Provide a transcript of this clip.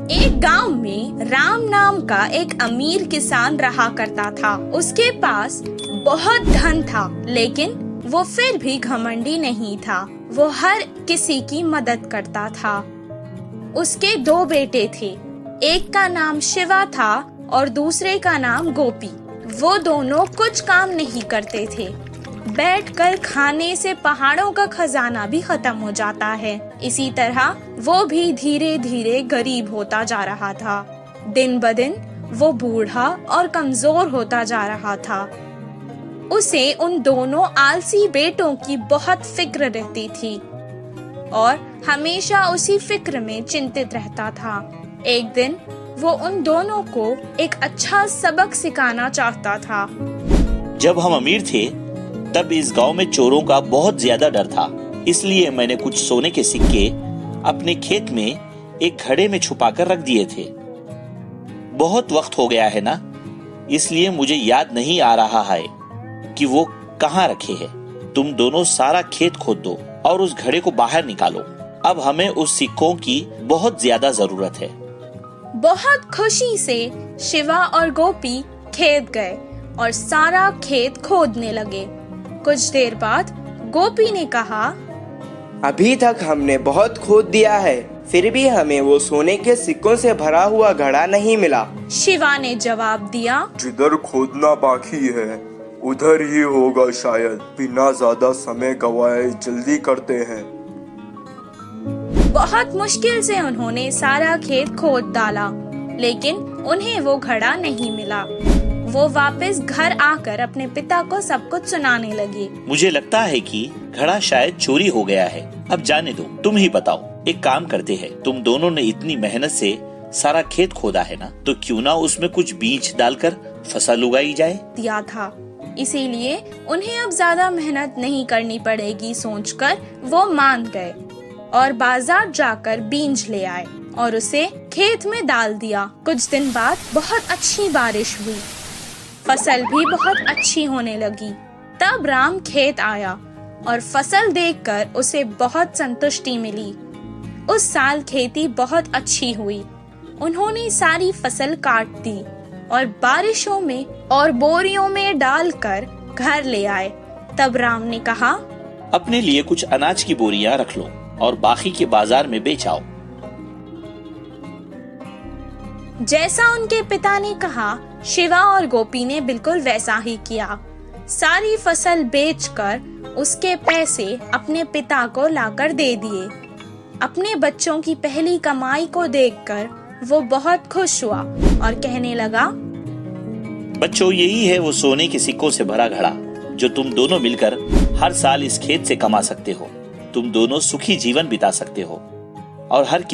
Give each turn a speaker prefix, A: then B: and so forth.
A: एक गांव में राम नाम का एक अमीर किसान रहा करता था। उसके पास बहुत धन था, लेकिन वो फिर भी घमंडी नहीं था। वो हर किसी की मदद करता था। उसके 2 बेटे थे। एक का नाम शिवा था और दूसरे का नाम गोपी। वो दोनों कुछ काम नहीं करते थे। बैठकर खाने से पहाड़ों का खजाना भी खत्म हो जाता है। इसी तरह वो भी धीरे धीरे गरीब होता जा रहा था। दिन ब दिन वो बूढ़ा और कमजोर होता जा रहा था। उसे उन दोनों आलसी बेटों की बहुत फिक्र रहती थी और हमेशा उसी फिक्र में चिंतित रहता था। एक दिन वो उन दोनों को एक अच्छा सबक सिखाना चाहता था।
B: जब हम अमीर थे तब इस गांव में चोरों का बहुत ज्यादा डर था। इसलिए मैंने कुछ सोने के सिक्के अपने खेत में एक घड़े में छुपाकर रख दिए थे। बहुत वक्त हो गया है ना, इसलिए मुझे याद नहीं आ रहा है कि वो कहाँ रखे हैं। तुम दोनों सारा खेत खोद दो और उस घड़े को बाहर निकालो। अब हमें उस सिक्कों की बहुत ज्यादा जरूरत है।
A: बहुत खुशी से शिवा और गोपी खेत गए और सारा खेत खोदने लगे। कुछ देर बाद गोपी ने कहा,
C: अभी तक हमने बहुत खोद दिया है, फिर भी हमें वो सोने के सिक्कों से भरा हुआ घड़ा नहीं मिला।
A: शिवा ने जवाब दिया,
D: जिधर खोदना बाकी है उधर ही होगा शायद। बिना ज्यादा समय गवाए जल्दी करते हैं।
A: बहुत मुश्किल से उन्होंने सारा खेत खोद डाला, लेकिन उन्हें वो घड़ा नहीं मिला। वो वापस घर आकर अपने पिता को सब कुछ सुनाने लगी।
B: मुझे लगता है कि घड़ा शायद चोरी हो गया है। अब जाने दो, तुम ही बताओ। एक काम करते हैं, तुम दोनों ने इतनी मेहनत से सारा खेत खोदा है ना, तो क्यों ना उसमें कुछ बीज डालकर फसल उगाई जाए।
A: दिया था, इसीलिए उन्हें अब ज्यादा मेहनत नहीं करनी पड़ेगी सोचकर वो मान गए और बाजार जाकर बीज ले आए और उसे खेत में डाल दिया। कुछ दिन बाद बहुत अच्छी बारिश हुई, फसल भी बहुत अच्छी होने लगी। तब राम खेत आया और फसल देखकर उसे बहुत संतुष्टि मिली। उस साल खेती बहुत अच्छी हुई। उन्होंने सारी फसल काट दी और बारिशों में और बोरियों में डालकर घर ले आए। तब राम ने कहा,
B: अपने लिए कुछ अनाज की बोरियां रख लो और बाकी के बाजार में बेच आओ।
A: जैसा उनके पिता ने कहा, शिवा और गोपी ने बिल्कुल वैसा ही किया। सारी फसल बेचकर उसके पैसे अपने पिता को लाकर दे दिए। अपने बच्चों की पहली कमाई को देखकर वो बहुत खुश हुआ और कहने लगा,
B: बच्चों, यही है वो सोने के सिक्कों से भरा घड़ा जो तुम दोनों मिलकर हर साल इस खेत से कमा सकते हो। तुम दोनों सुखी जीवन बिता सकते हो और हर किसी